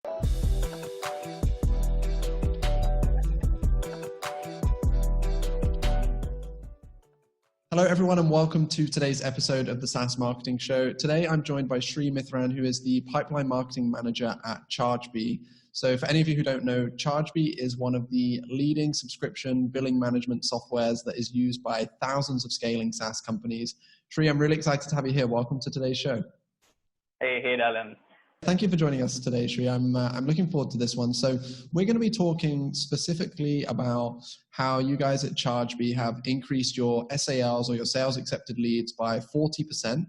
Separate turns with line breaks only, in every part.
Hello, everyone, and welcome to today's episode of the SaaS Marketing Show. Today, I'm joined by Shri Mithran, who is the Pipeline Marketing Manager at Chargebee. So for any of you who don't know, Chargebee is one of the leading subscription billing management softwares that is used by thousands of scaling SaaS companies. Shri, I'm really excited to have you here. Welcome to today's show.
Hey, Alan.
Thank you for joining us today, Shri. I'm looking forward to this one. So we're going to be talking specifically about how you guys at Chargebee have increased your SALs or your sales accepted leads by 40%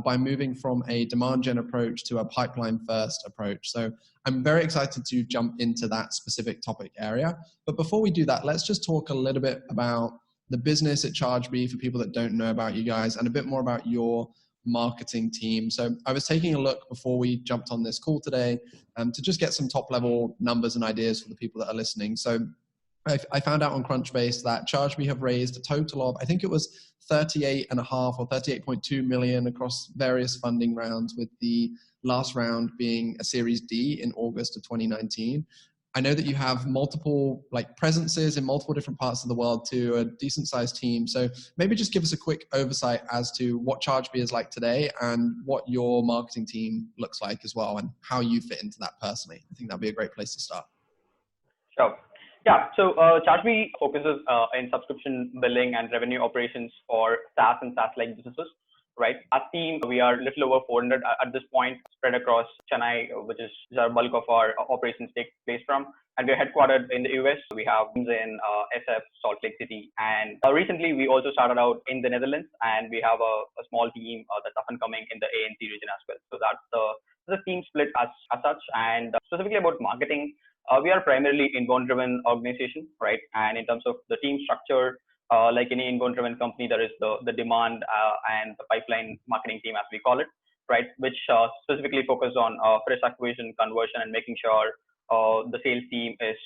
by moving from a demand gen approach to a pipeline first approach. So I'm very excited to jump into that specific topic area. But before we do that, let's just talk a little bit about the business at Chargebee for people that don't know about you guys and a bit more about your marketing team. So I was taking a look before we jumped on this call today to just get some top level numbers and ideas for the people that are listening. So I found out on Crunchbase that Chargebee have raised a total of, I think it was 38.5 or 38.2 million across various funding rounds, with the last round being a Series D in August of 2019. I know that you have multiple presences in multiple different parts of the world too, a decent sized team. So maybe just give us a quick oversight as to what Chargebee is like today and what your marketing team looks like as well and how you fit into that personally. I think that'd be a great place to start.
Sure. Yeah. So Chargebee focuses in subscription billing and revenue operations for SaaS and SaaS-like businesses. Right. Our team, we are a little over 400 at this point, spread across Chennai, which is our bulk of our operations take place from. And we're headquartered in the US. We have teams in SF, Salt Lake City. And recently, we also started out in the Netherlands, and we have a small team that's up and coming in the ANC region as well. So that's the team split as such. And specifically about marketing, we are primarily inbound-driven organization, right? And in terms of the team structure, like any inbound-driven company, there is the demand and the pipeline marketing team, as we call it, right? Which specifically focus on fresh acquisition, conversion, and making sure the sales team is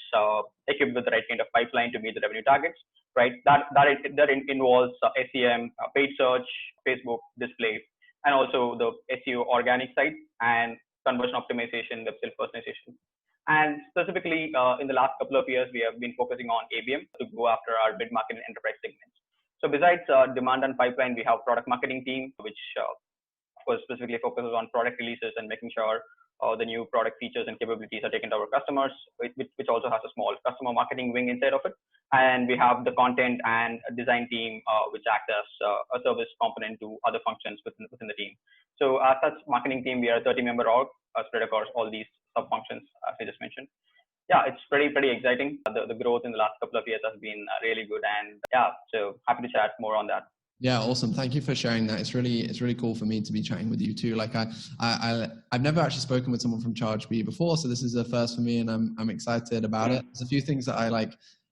equipped with the right kind of pipeline to meet the revenue targets, right? That involves SEM, paid search, Facebook display, and also the SEO organic side and conversion optimization, website personalization. And specifically, in the last couple of years, we have been focusing on ABM to go after our mid-market and enterprise segments. So besides demand and pipeline, we have product marketing team, which of course specifically focuses on product releases and making sure the new product features and capabilities are taken to our customers, which also has a small customer marketing wing inside of it. And we have the content and design team, which acts as a service component to other functions within the team. So as such, marketing team, we are a 30-member org spread across all these sub-functions, as I just mentioned. Yeah, it's pretty exciting. The growth in the last couple of years has been really good, and yeah, so happy to chat more on that.
Yeah, awesome. Thank you for sharing that. It's really cool for me to be chatting with you too. Like I've never actually spoken with someone from Chargebee before, so this is a first for me, and I'm excited about it. There's a few things that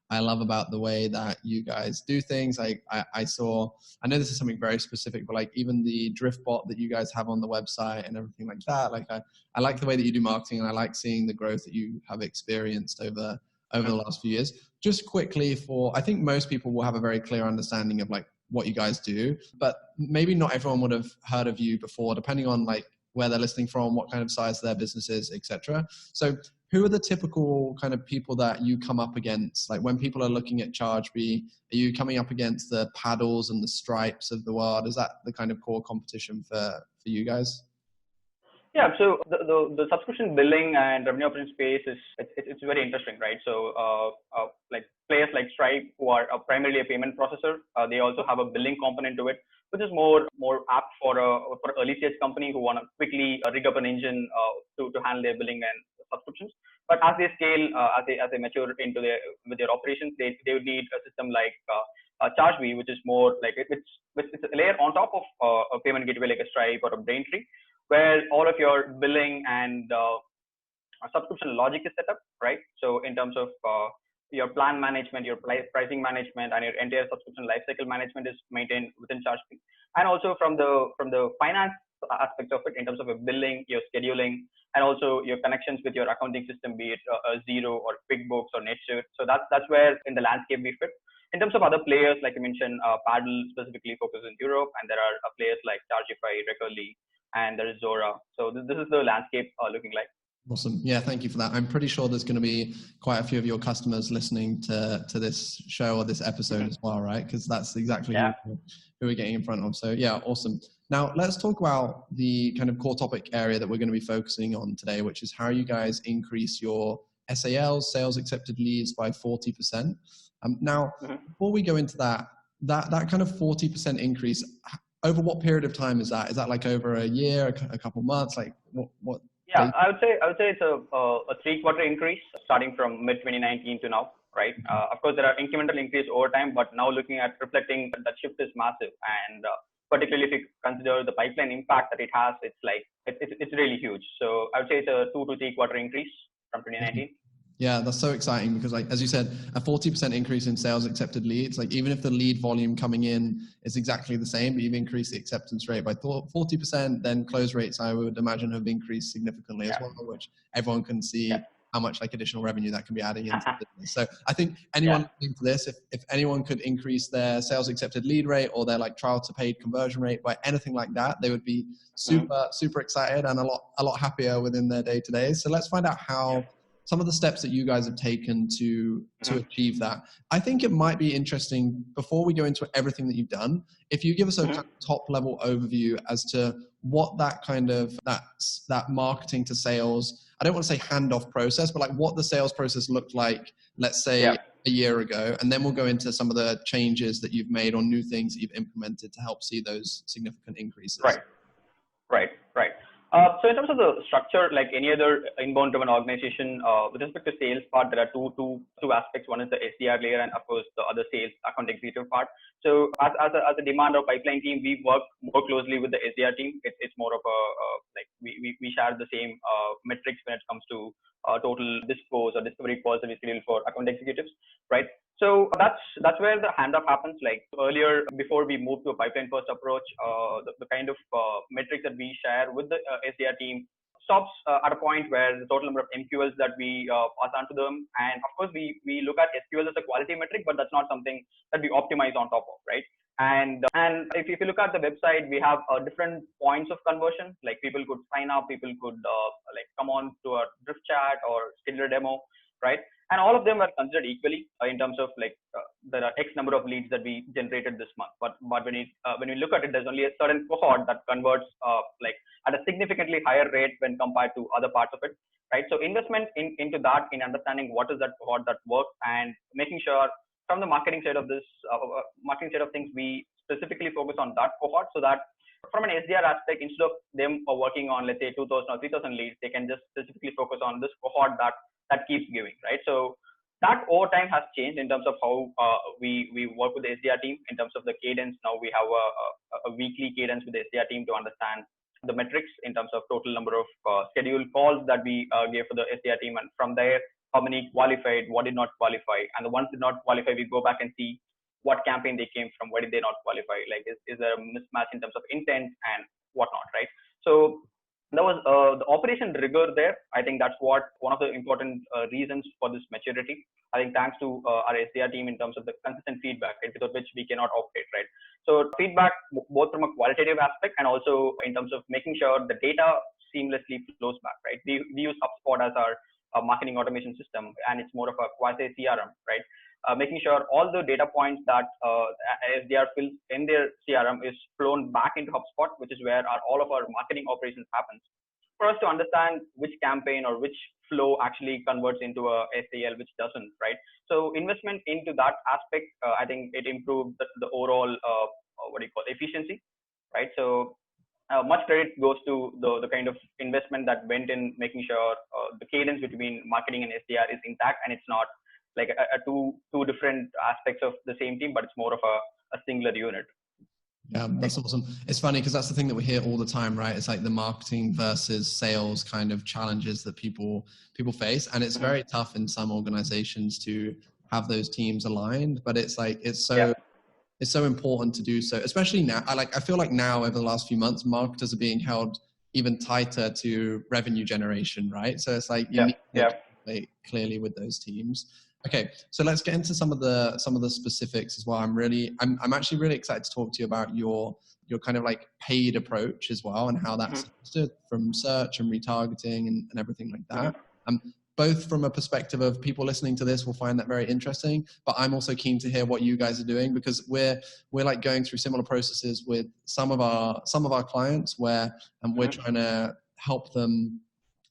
I love about the way that you guys do things. I know this is something very specific, but even the drift bot that you guys have on the website and everything like that. I like the way that you do marketing, and I like seeing the growth that you have experienced over the last few years. Just quickly, I think most people will have a very clear understanding of what you guys do, but maybe not everyone would have heard of you before, depending on where they're listening from, what kind of size their business is, etc. So who are the typical kind of people that you come up against? When people are looking at Chargebee, are you coming up against the Paddles and the Stripes of the world? Is that the kind of core competition for you guys?
Yeah, so the subscription billing and revenue operation space it's very interesting, right? So players like Stripe, who are primarily a payment processor, they also have a billing component to it, which is more apt for early stage company who want to quickly rig up an engine to handle their billing and subscriptions. But as they scale, as they mature with their operations, they would need a system like Chargebee, which is more it's a layer on top of a payment gateway like a Stripe or a Braintree, where all of your billing and subscription logic is set up, right? So in terms of your plan management, your pricing management, and your entire subscription lifecycle management is maintained within Chargebee. And also from the finance aspect of it, in terms of your billing, your scheduling, and also your connections with your accounting system, be it Xero or QuickBooks or NetSuite. So that's where in the landscape we fit. In terms of other players, like you mentioned, Paddle specifically focuses in Europe, and there are players like Chargebee, Recurly, and there is Zora. So this is the landscape looking like.
Awesome. Yeah, thank you for that. I'm pretty sure there's going to be quite a few of your customers listening to this show or this episode as well, right? Because that's exactly who we're getting in front of. So yeah, awesome. Now let's talk about the kind of core topic area that we're going to be focusing on today, which is how you guys increase your SALs, sales accepted leads, by 40%. Now, before we go into that kind of 40% increase, over what period of time is that? Is that like over a year, a couple months? Like what?
Yeah, I would say it's a 3-quarter increase starting from mid 2019 to now, right? Of course, there are incremental increase over time, but now looking at reflecting that shift is massive, and particularly if you consider the pipeline impact that it has, it's really huge. So I would say it's a 2 to 3 quarter increase from 2019.
Yeah, that's so exciting because, like, as you said, a 40% increase in sales accepted leads, like even if the lead volume coming in is exactly the same, but you've increased the acceptance rate by 40%, then close rates, I would imagine, have increased significantly as well, which everyone can see how much like additional revenue that can be adding into the business. So I think anyone listening to this, if anyone could increase their sales accepted lead rate or their like trial to paid conversion rate by anything like that, they would be super excited and a lot happier within their day to day. So let's find out how some of the steps that you guys have taken to achieve that. I think it might be interesting, before we go into everything that you've done, if you give us a kind of top level overview as to what that kind of that marketing to sales, I don't want to say handoff process, but like what the sales process looked like, let's say a year ago, and then we'll go into some of the changes that you've made or new things that you've implemented to help see those significant increases.
Right. So in terms of the structure, like any other inbound driven organization, with respect to sales part, there are two aspects. One is the SDR layer, and of course the other sales account executive part. So as a demand or pipeline team, we work more closely with the SDR team. It's more of a like we share the same metrics when it comes to total dispos or discovery calls that we schedule for account executives, right? So that's where the handoff happens. Like earlier, before we move to a pipeline first approach, the kind of metrics that we share with the SDR team stops at a point where the total number of MQLs that we pass on to them, and of course we look at SQL as a quality metric, but that's not something that we optimize on top of, right? And if you look at the website, we have different points of conversion. Like people could sign up, people could like come on to a drift chat or schedule a demo, right? And all of them are considered equally in terms of like there are X number of leads that we generated this month. But when you look at it, there's only a certain cohort that converts like at a significantly higher rate when compared to other parts of it, right? So investment into that, in understanding what is that cohort that works, and making sure from the marketing side of things, we specifically focus on that cohort, so that from an SDR aspect, instead of them working on, let's say, 2,000 or 3,000 leads, they can just specifically focus on this cohort that keeps giving, right? So that over time has changed in terms of how we work with the SDR team in terms of the cadence. Now we have a weekly cadence with the SDR team to understand the metrics in terms of total number of scheduled calls that we gave for the SDR team, and from there, how many qualified, what did not qualify, and the ones did not qualify, we go back and see what campaign they came from, why did they not qualify, like is there a mismatch in terms of intent and whatnot, right? So that was the operation rigor there. I think that's one of the important reasons for this maturity. I think thanks to our SDR team in terms of the consistent feedback, right, without which we cannot operate, right? So feedback both from a qualitative aspect and also in terms of making sure the data seamlessly flows back, right? We use HubSpot as our marketing automation system, and it's more of a quasi CRM, right? Making sure all the data points that SDR fills in their CRM is flown back into HubSpot, which is where all of our marketing operations happens, for us to understand which campaign or which flow actually converts into a SAL, which doesn't, right? So investment into that aspect, I think it improved the overall efficiency, right? So much credit goes to the kind of investment that went in making sure the cadence between marketing and SDR is intact, and it's not like two different aspects of the same team, but it's more of a singular unit.
Yeah, that's awesome. It's funny because that's the thing that we hear all the time, right? It's like the marketing versus sales kind of challenges that people face, and it's very tough in some organizations to have those teams aligned. But it's like it's so important to do so, especially now. I feel like now over the last few months, marketers are being held even tighter to revenue generation, right? So it's like you need to communicate clearly with those teams. Okay, so let's get into some of the specifics as well. I'm actually really excited to talk to you about your kind of like paid approach as well, and how that's understood from search and retargeting and everything like that. Both from a perspective of people listening to this will find that very interesting, but I'm also keen to hear what you guys are doing, because we're like going through similar processes with some of our clients where we're trying to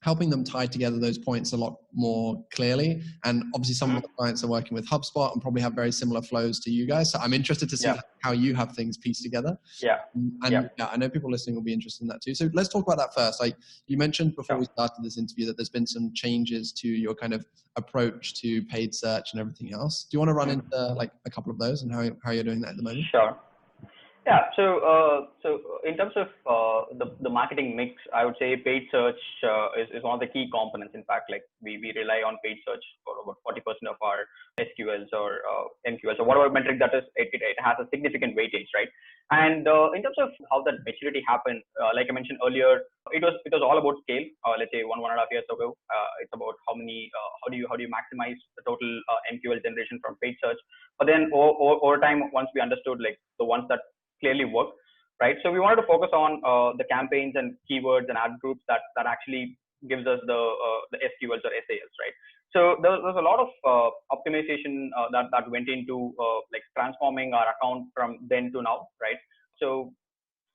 helping them tie together those points a lot more clearly. And obviously some of the clients are working with HubSpot and probably have very similar flows to you guys. So I'm interested to see how you have things pieced together. And I know people listening will be interested in that too. So let's talk about that first. Like you mentioned before we started this interview that there's been some changes to your kind of approach to paid search and everything else. Do you want to run into like a couple of those and how you're doing that at the moment?
Sure. Yeah. So in terms of the marketing mix, I would say paid search is one of the key components. In fact, like we rely on paid search for about 40% of our SQLs or MQLs or whatever metric that is. It has a significant weightage, right? And in terms of how that maturity happened, like I mentioned earlier, it was all about scale. Let's say one and a half years ago, it's about how do you maximize the total MQL generation from paid search. But then over time, once we understood like the ones that clearly work, right? So we wanted to focus on the campaigns and keywords and ad groups that actually gives us the SQLs or SALs, right? So there's a lot of optimization that went into like transforming our account from then to now, right? So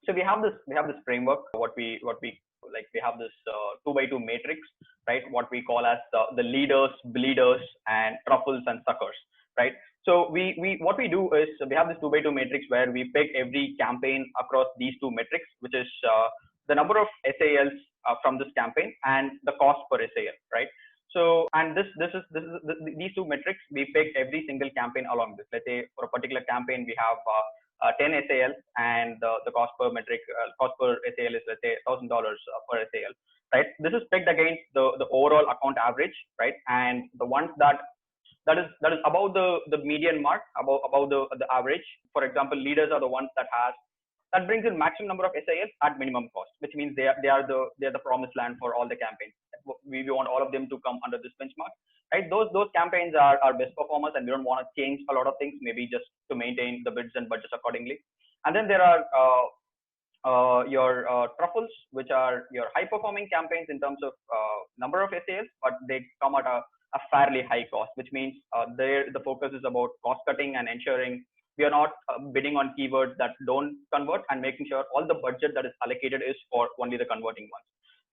we have this framework. What we like, we have this 2x2 matrix, right? What we call as the leaders, bleeders, and truffles and suckers, right? So what we do is we have this 2x2 matrix where we pick every campaign across these two metrics, which is the number of SALs from this campaign and the cost per SAL, right? So, and these two metrics, we pick every single campaign along this. Let's say for a particular campaign, we have 10 SAL, and the cost per SAL is, let's say, $1,000 per SAL, right? This is picked against the overall account average, right? And the ones that is above the median mark, above the average. For example, leaders are the ones that brings in maximum number of SALs at minimum cost, which means they are the promised land for all the campaigns. We want all of them to come under this benchmark, right? Those campaigns are best performers, and we don't want to change a lot of things, maybe just to maintain the bids and budgets accordingly. And then there are your truffles, which are your high performing campaigns in terms of number of SALs, but they come at a fairly high cost, which means the focus is about cost cutting and ensuring we are not bidding on keywords that don't convert, and making sure all the budget that is allocated is for only the converting ones,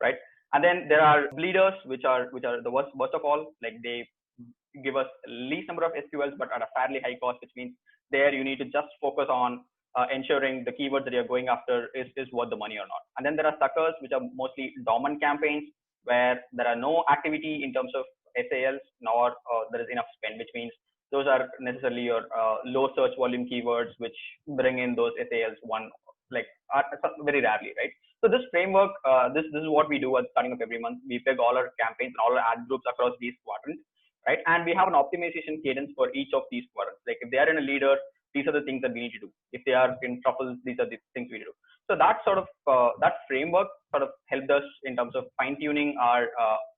right? And then there are bleeders, which are the worst of all. Like they give us least number of SQLs, but at a fairly high cost, which means there you need to just focus on ensuring the keywords that you're going after is worth the money or not. And then there are suckers, which are mostly dormant campaigns where there are no activity in terms of SALs, nor there is enough spend, which means those are necessarily your low search volume keywords, which bring in those SALs very rarely, right? So this framework, this is what we do at starting of every month. We peg all our campaigns and all our ad groups across these quadrants, right? And we have an optimization cadence for each of these quadrants. Like if they are in a leader, these are the things that we need to do. If they are in truffles, these are the things we do. So that sort of that framework sort of helped us in terms of fine tuning our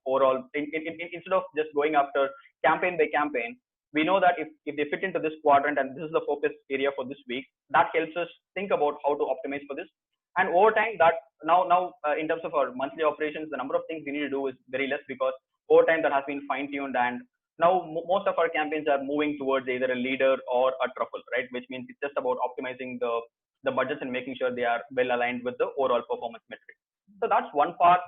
overall. Instead of just going after campaign by campaign, we know that if they fit into this quadrant and this is the focus area for this week, that helps us think about how to optimize for this. And over time, that now in terms of our monthly operations, the number of things we need to do is very less, because over time that has been fine tuned, and now most of our campaigns are moving towards either a leader or a truffle, right? Which means it's just about optimizing the budgets and making sure they are well aligned with the overall performance metric. So that's one part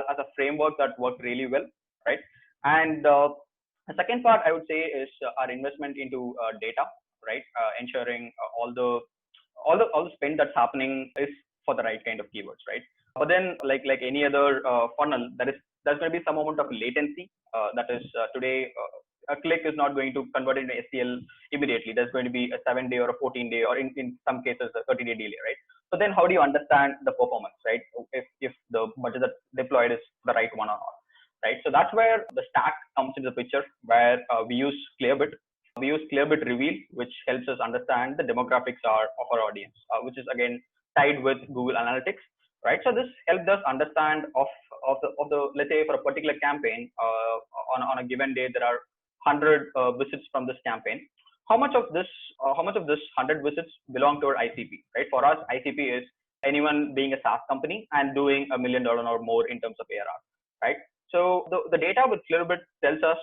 as a framework that worked really well, right? And the second part I would say is our investment into data, right? Ensuring all the spend that's happening is for the right kind of keywords, right? But then, like any other funnel, there's going to be some amount of latency. That is today. A click is not going to convert into STL immediately. There's going to be a 7-day or a 14-day, or in some cases a 30-day delay, right? So then how do you understand the performance, right? If the budget that's deployed is the right one or not, right? So that's where the stack comes into the picture, where we use Clearbit. We use Clearbit Reveal, which helps us understand the demographics of our audience, which is again tied with Google Analytics, right? So this helped us understand of the let's say for a particular campaign on a given day, there are 100 visits from this campaign, how much of this 100 visits belong to our ICP, right? For us, ICP is anyone being a SaaS company and doing $1 million or more in terms of ARR, right? So the data with Clearbit tells us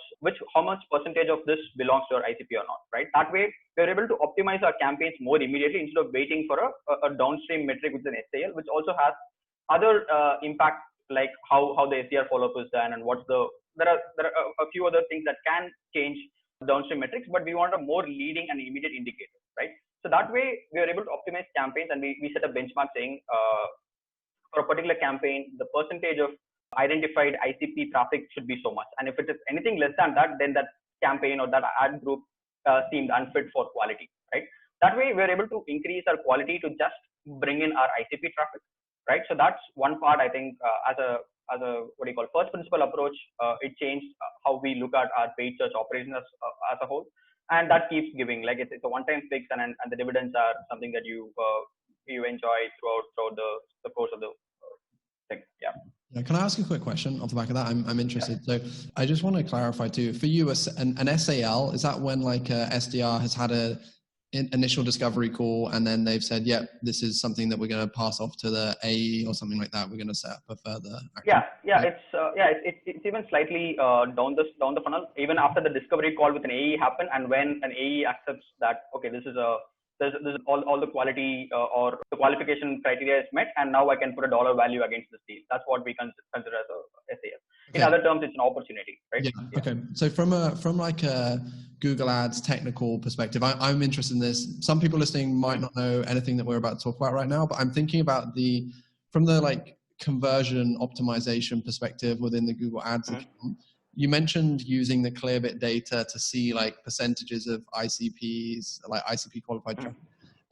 how much percentage of this belongs to our ICP or not, right? That way, we're able to optimize our campaigns more immediately instead of waiting for a downstream metric with an SAL, which also has other impact, like how the SDR follow-up is done and there are a few other things that can change downstream metrics, but we want a more leading and immediate indicator, right? So that way, we are able to optimize campaigns, and we set a benchmark saying for a particular campaign, the percentage of identified ICP traffic should be so much. And if it is anything less than that, then that campaign or that ad group seemed unfit for quality, right? That way, we're able to increase our quality to just bring in our ICP traffic, right? So that's one part, I think, as a first principle approach, it changed how we look at our paid search operations as a whole. And that keeps giving, like it's a one-time fix, and the dividends are something that you enjoy throughout the course of the thing. Yeah.
Yeah, can I ask a quick question off the back of that? I'm interested. So I just want to clarify too, for you, an SAL, is that when like a SDR has had a initial discovery call and then they've said, yep, this is something that we're going to pass off to the AE or something like that, we're going to set up a further action?
It's even slightly down the funnel, even after the discovery call with an AE happen, and when an AE accepts that, okay, this is all the quality or the qualification criteria is met, and now I can put a dollar value against this deal. That's what we consider as a SAL. In other terms, it's an opportunity, right?
Yeah. Okay. So from like a Google Ads technical perspective, I'm interested in this. Some people listening might not know anything that we're about to talk about right now, but I'm thinking about from the like conversion optimization perspective within the Google Ads account. You mentioned using the Clearbit data to see like percentages of ICPs, like ICP qualified traffic.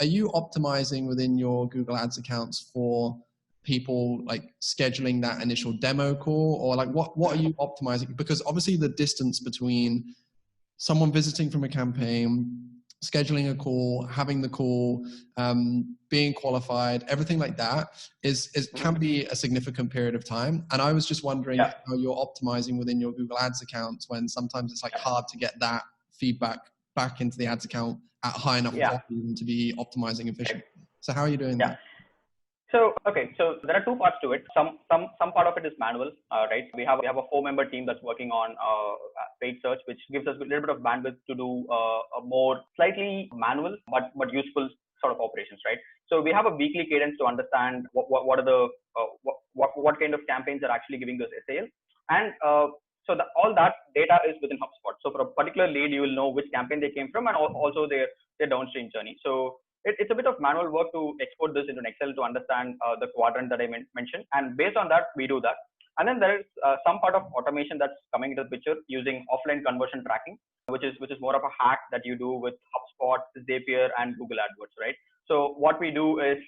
Are you optimizing within your Google Ads accounts for people like scheduling that initial demo call, or like what are you optimizing? Because obviously the distance between someone visiting from a campaign, scheduling a call, having the call, being qualified, everything like that can be a significant period of time. And I was just wondering how you're optimizing within your Google Ads accounts when sometimes it's like hard to get that feedback back into the ads account at high enough volume to be optimizing efficiently. So how are you doing that?
So there are two parts to it. Some part of it is manual, right? We have a 4-member team that's working on paid search, which gives us a little bit of bandwidth to do a more slightly manual but useful sort of operations, right? So we have a weekly cadence to understand what are the what kind of campaigns are actually giving those SAL, and so all that data is within HubSpot. So for a particular lead, you will know which campaign they came from and also their downstream journey. So it's a bit of manual work to export this into an Excel to understand the quadrant that I mentioned, and based on that, we do that. And then there is some part of automation that's coming into the picture using offline conversion tracking, which is more of a hack that you do with HubSpot, Zapier, and Google AdWords, right? So what we do is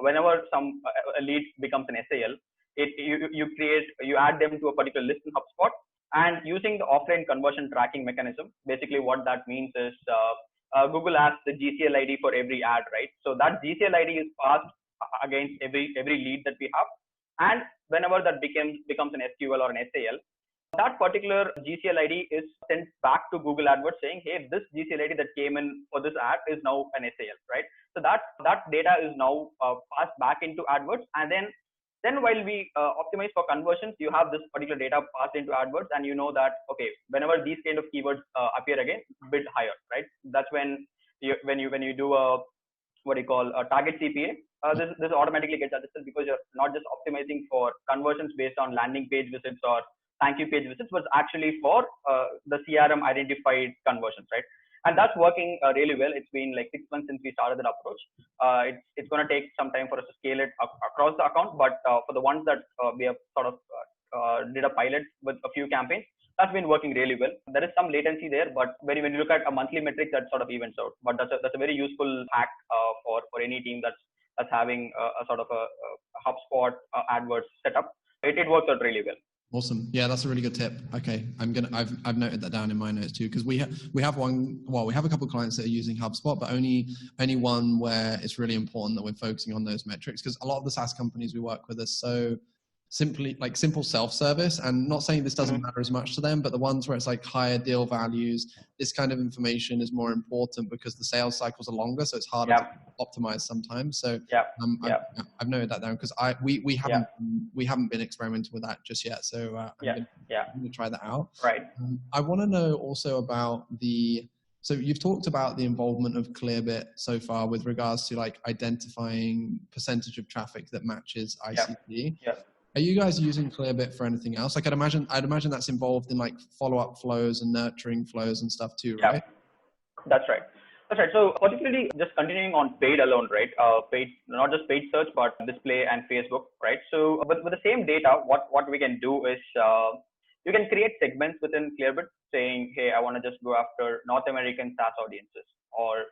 whenever a lead becomes an SAL, you add them to a particular list in HubSpot, and using the offline conversion tracking mechanism, basically what that means is Google asks the GCL ID for every ad, right? So that GCL ID is passed against every lead that we have, and whenever that becomes an SQL or an SAL, that particular GCL ID is sent back to Google AdWords saying, hey, this GCL ID that came in for this ad is now an SAL, right? So that data is now passed back into AdWords, and then while we optimize for conversions, you have this particular data passed into AdWords, and you know that, okay, whenever these kind of keywords appear again, bid higher, right? That's when you do a target CPA, this automatically gets adjusted, because you're not just optimizing for conversions based on landing page visits or thank you page visits, but actually for the CRM identified conversions, right? And that's working really well. It's been like 6 months since we started that approach. It's going to take some time for us to scale it across the account, but for the ones that we have sort of did a pilot with a few campaigns, that's been working really well. There is some latency there, but when you look at a monthly metric, that sort of evens out. But that's a very useful hack for any team that's having a sort of a HubSpot AdWords setup. It works out really well.
Awesome. Yeah, that's a really good tip. Okay, I've noted that down in my notes too, because we have a couple of clients that are using HubSpot, but only one where it's really important that we're focusing on those metrics, because a lot of the SaaS companies we work with are simple self-service, and not saying this doesn't matter as much to them, but the ones where it's like higher deal values, this kind of information is more important because the sales cycles are longer, so it's harder to optimize sometimes. So I've noted that down because we haven't been experimenting with that just yet. So I'm going to try that out.
Right.
I want to know also about so you've talked about the involvement of Clearbit so far with regards to like identifying percentage of traffic that matches ICP.
Yeah.
Are you guys using Clearbit for anything else? Like I'd imagine that's involved in like follow-up flows and nurturing flows and stuff too, right?
That's right. So particularly just continuing on paid alone, right? Paid, not just paid search, but display and Facebook, right? So with the same data, what we can do is you can create segments within Clearbit saying, hey, I want to just go after North American SaaS audiences or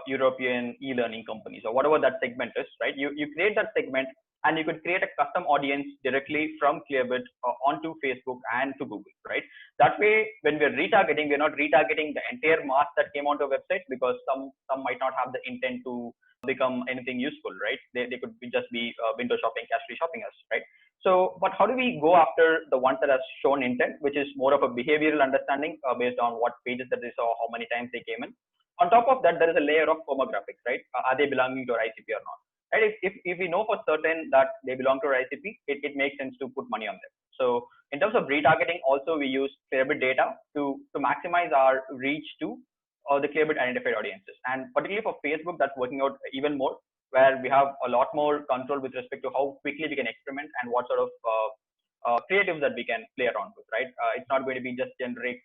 European e-learning companies or whatever that segment is, right? You create that segment, and you could create a custom audience directly from Clearbit onto Facebook and to Google, right? That way, when we're retargeting, we're not retargeting the entire mass that came onto a website because some might not have the intent to become anything useful, right? They could just be window shopping, cash-free shopping us, right? So, but how do we go after the ones that have shown intent, which is more of a behavioral understanding based on what pages that they saw, how many times they came in. On top of that, there is a layer of firmographics, right? Are they belonging to our ICP or not? Right? If we know for certain that they belong to our ICP, it makes sense to put money on them. So in terms of retargeting, also we use Clearbit data to maximize our reach to the Clearbit identified audiences. And particularly for Facebook, that's working out even more, where we have a lot more control with respect to how quickly we can experiment and what sort of creatives that we can play around with, right? It's not going to be just generic,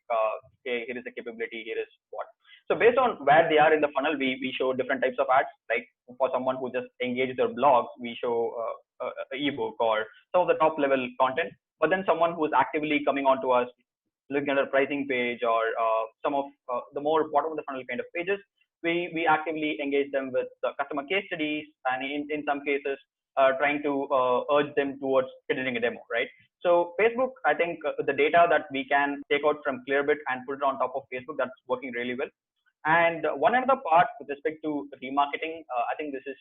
hey, here is a capability, here is what. So based on where they are in the funnel, we show different types of ads. Like for someone who just engages their blogs, we show an ebook or some of the top level content. But then someone who is actively coming onto us, looking at our pricing page or some of the more bottom of the funnel kind of pages, we actively engage them with customer case studies, and in some cases trying to urge them towards scheduling a demo, right? So Facebook, I think the data that we can take out from Clearbit and put it on top of Facebook, that's working really well. And one other part with respect to remarketing, I think this has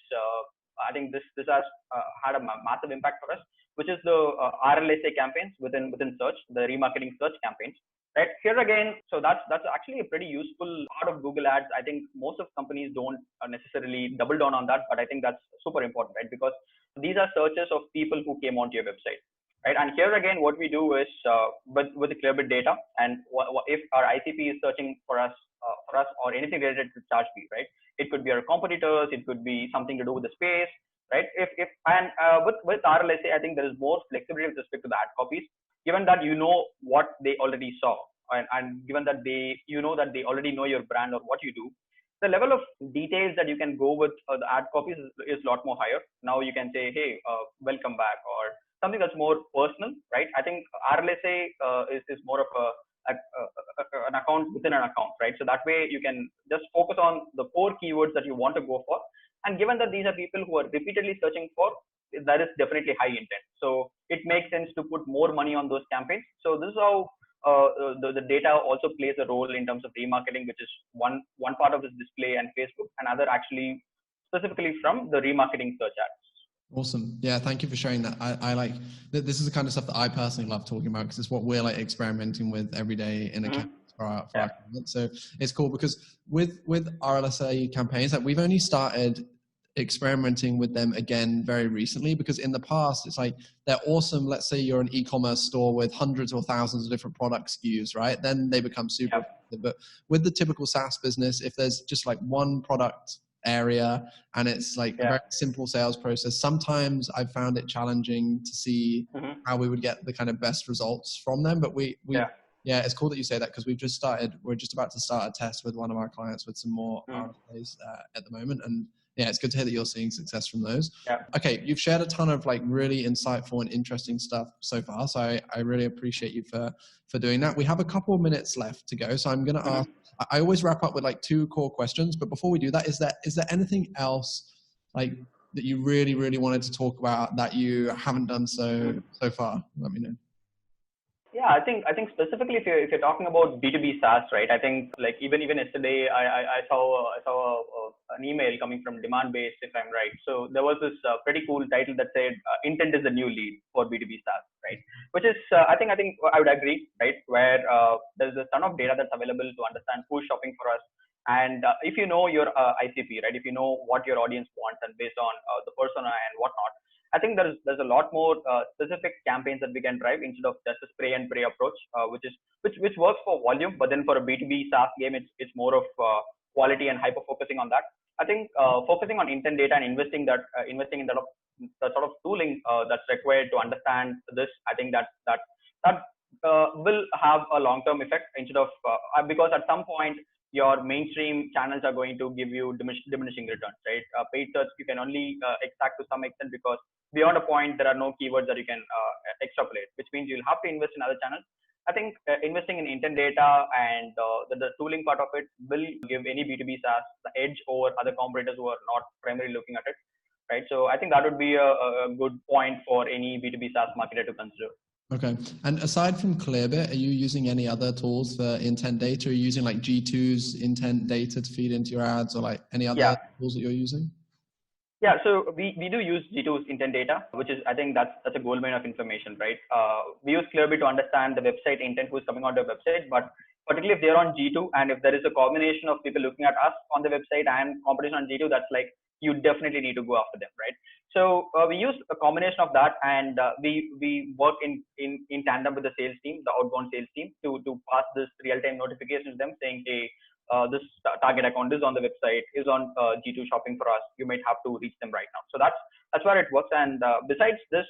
had a massive impact for us, which is the RLSA campaigns within search, the remarketing search campaigns. Right here again, so that's actually a pretty useful part of Google Ads. I think most of companies don't necessarily double down on that, but I think that's super important, right? Because these are searches of people who came onto your website. Right, and here again, what we do is with the Clearbit data, and if our ICP is searching for us or anything related to Chargebee, right? It could be our competitors, it could be something to do with the space, right? With RLSA, I think there is more flexibility with respect to the ad copies, given that you know what they already saw, and given that they already know your brand or what you do. The level of details that you can go with the ad copies is a lot more higher. Now you can say, hey, welcome back, or something that's more personal, right? I think RLSA is more of an account within an account, right? So that way you can just focus on the core keywords that you want to go for. And given that these are people who are repeatedly searching for, that is definitely high intent. So it makes sense to put more money on those campaigns. So this is how the data also plays a role in terms of remarketing, which is one part of this display and Facebook, and other actually specifically from the remarketing search ads.
Awesome. Yeah, thank you for sharing that. I like this is the kind of stuff that I personally love talking about because it's what we're like experimenting with every day in a for our clients. So it's cool because with RLSA campaigns, like we've only started experimenting with them again very recently, because in the past it's like they're awesome. Let's say you're an e-commerce store with hundreds or thousands of different product SKUs, right? Then they become super effective. But with the typical SaaS business, if there's just like one product area and it's like a very simple sales process, sometimes I've found it challenging to see how we would get the kind of best results from them. But yeah, it's cool that you say that, because we're just about to start a test with one of our clients with some more RFAs at the moment. And yeah, it's good to hear that you're seeing success from those. Okay, you've shared a ton of like really insightful and interesting stuff so far, so I really appreciate you for doing that. We have a couple of minutes left to go, so I'm going to ask, I always wrap up with like 2 core questions, but before we do that, is there anything else like that you really, really wanted to talk about that you haven't done so far? Let me know.
Yeah, I think specifically if you're talking about B2B SaaS, right? I think like even yesterday I saw an email coming from Demand Based, if I'm right. So there was this pretty cool title that said intent is the new lead for B2B SaaS, right? Which is I think I would agree, right? Where there's a ton of data that's available to understand who's shopping for us, and if you know your ICP, right? If you know what your audience wants and based on the persona and whatnot, I think there's a lot more specific campaigns that we can drive instead of just a spray and pray approach, which works for volume, but then for a B2B SaaS game, it's more of quality and hyper focusing on that. I think focusing on intent data and investing in the sort of tooling that's required to understand this, I think that will have a long term effect instead of because at some point your mainstream channels are going to give you diminishing returns, right? Paid search you can only extract to some extent because beyond a point there are no keywords that you can extrapolate, which means you'll have to invest in other channels. I think investing in intent data and the tooling part of it will give any B2B SaaS the edge over other competitors who are not primarily looking at it, right? So I think that would be a good point for any B2B SaaS marketer to consider.
Okay. And aside from Clearbit, are you using any other tools for intent data? Are you using like G2's intent data to feed into your ads, or like any other tools that you're using?
Yeah, so we do use G2's intent data, which is, I think that's a gold mine of information, right? We use Clearbit to understand the website intent who's coming on the website, but particularly if they're on G2 and if there is a combination of people looking at us on the website and competition on G2, that's like, you definitely need to go after them, right? So we use a combination of that, and we work in tandem with the sales team, the outbound sales team, to pass this real-time notification to them saying, hey, this target account is on the website, is on G2 shopping for us. You might have to reach them right now. So that's where it works. And besides this,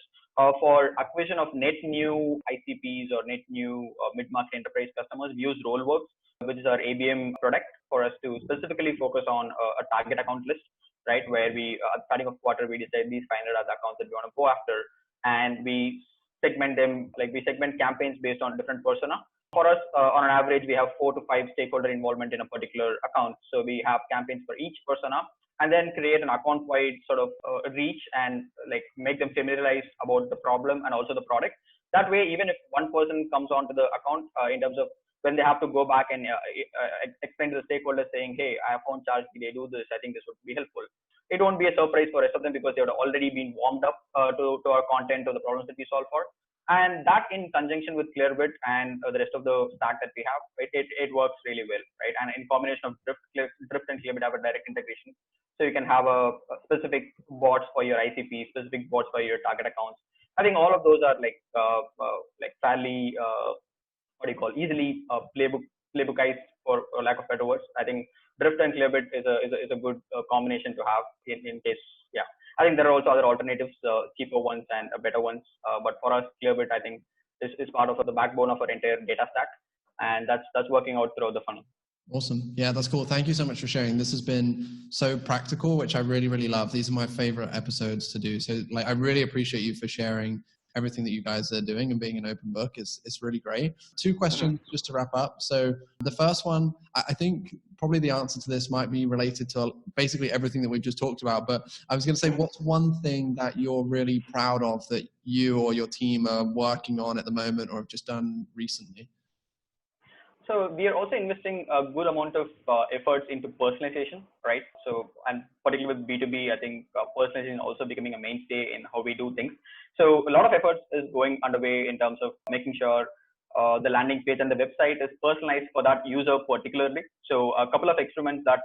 for acquisition of net new ICPs or net new mid-market enterprise customers, we use Rollworks, which is our ABM product, for us to specifically focus on a target account list, right? Where we, at the starting of quarter, we decide these 500 are the accounts that we want to go after, and we segment them, like we segment campaigns based on different persona. For us, on an average, we have 4 to 5 stakeholder involvement in a particular account. So we have campaigns for each persona, and then create an account-wide sort of reach and like make them familiarized about the problem and also the product. That way, even if one person comes onto the account in terms of when they have to go back and explain to the stakeholders saying, hey, I have found Chargebee, they do this, I think this would be helpful. It won't be a surprise for the rest of them because they would already been warmed up to our content, to the problems that we solve for. And that in conjunction with Clearbit and the rest of the stack that we have, it works really well, right? And in combination of Drift and Clearbit have a direct integration. So you can have a specific bots for your ICP, specific bots for your target accounts. I think all of those are like fairly, easily playbookized for lack of better words. I think Drift and Clearbit is a good combination to have in case, yeah. I think there are also other alternatives, cheaper ones and better ones. But for us, Clearbit, I think, is part of the backbone of our entire data stack. And that's working out throughout the funnel.
Awesome. Yeah, that's cool. Thank you so much for sharing. This has been so practical, which I really, really love. These are my favorite episodes to do. So like, I really appreciate you for sharing everything that you guys are doing and being an open book. It's really great. 2 questions just to wrap up. So the first one, I think probably the answer to this might be related to basically everything that we've just talked about. But I was going to say, what's one thing that you're really proud of that you or your team are working on at the moment or have just done recently?
So we are also investing a good amount of efforts into personalization, right? So, and particularly with B2B, I think personalization is also becoming a mainstay in how we do things. So a lot of efforts is going underway in terms of making sure the landing page and the website is personalized for that user particularly. So a couple of experiments that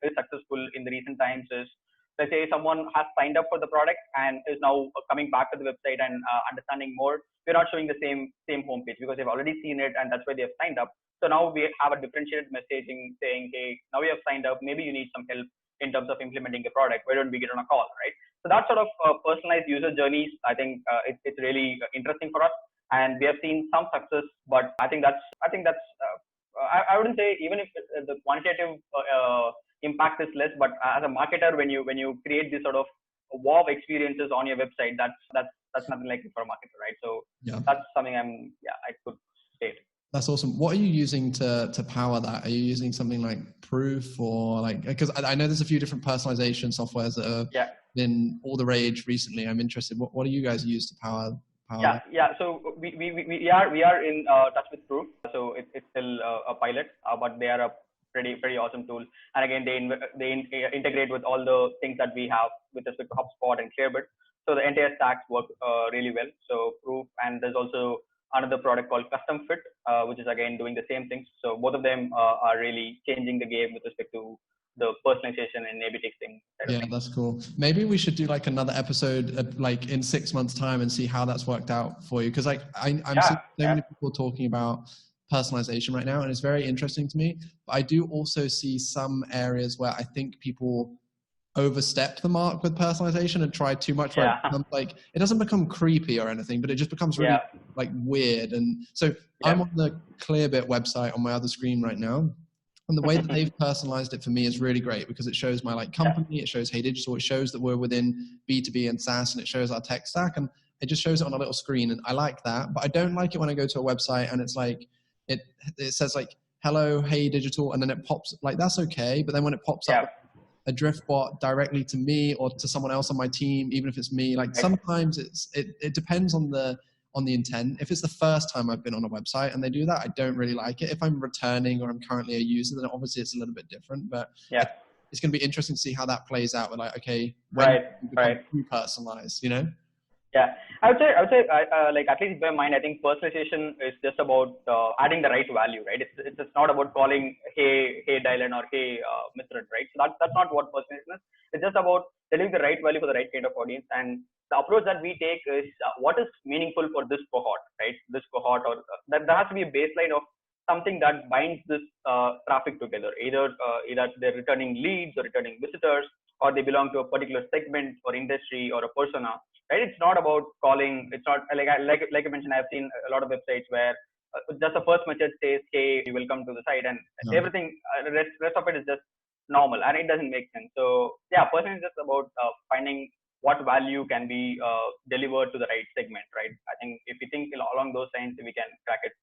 is successful in the recent times is, let's say someone has signed up for the product and is now coming back to the website and understanding more. We're not showing the same homepage because they've already seen it and that's why they've signed up. So now we have a differentiated messaging saying, hey, now we have signed up, maybe you need some help in terms of implementing the product. Why don't we get on a call, right? So that sort of personalized user journeys, I think it's really interesting for us. And we have seen some success, but I think that's I wouldn't say even if the quantitative impact is less, but as a marketer, when you create this sort of wow experiences on your website, that's nothing like it for a marketer, right? So yeah, that's something I could state.
That's awesome. What are you using to power that? Are you using something like Proof or like, because I know there's a few different personalization softwares that have been all the rage recently. I'm interested. What do you guys use to power
Yeah. So we are in touch with Proof. So it's still a pilot, but they are a pretty awesome tool. And again, they integrate with all the things that we have with respect to HubSpot and Clearbit. So the entire stacks work really well. So Proof, and there's also another product called Custom Fit, which is again doing the same things. So both of them are really changing the game with respect to the personalization and A/B testing.
Yeah, that's cool. Maybe we should do like another episode like in 6 months' time and see how that's worked out for you. Because like I'm seeing so many people talking about personalization right now, and it's very interesting to me. But I do also see some areas where I think people overstep the mark with personalization and try too much. Where it doesn't become creepy or anything, but it just becomes really like weird. And so I'm on the Clearbit website on my other screen right now. And the way that they've personalized it for me is really great because it shows my like company, it shows Hey Digital, it shows that we're within B2B and SaaS, and it shows our tech stack, and it just shows it on a little screen. And I like that, but I don't like it when I go to a website and it's like, it says like, hello, Hey Digital, and then it pops, like that's okay. But then when it pops up a drift bot directly to me or to someone else on my team, even if it's me, like sometimes it depends on the intent. If it's the first time I've been on a website and they do that, I don't really like it. If I'm returning or I'm currently a user, then obviously it's a little bit different, but it's going to be interesting to see how that plays out. With like, okay, when too personalized, you know?
Yeah, I would say, like at least in my mind, I think personalization is just about adding the right value, right? It's just not about calling hey Dylan or hey Mithran, right? So that's not what personalization is. It's just about delivering the right value for the right kind of audience. And the approach that we take is what is meaningful for this cohort, right? This cohort, or that there has to be a baseline of something that binds this traffic together. Either they're returning leads or returning visitors, or they belong to a particular segment or industry or a persona, right? It's not about calling. It's not like I mentioned. I've seen a lot of websites where just the first message says, "Hey, you will come to the site," and everything rest of it is just normal, and it doesn't make sense. So yeah, personally, it's just about finding what value can be delivered to the right segment, right? I think if we think along those lines, we can crack it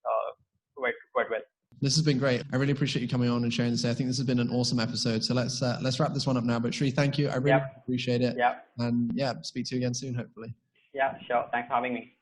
quite well.
This has been great. I really appreciate you coming on and sharing this. I think this has been an awesome episode. So let's wrap this one up now. But Shri, thank you. I really appreciate it.
Yeah.
And speak to you again soon, hopefully.
Yeah, sure. Thanks for having me.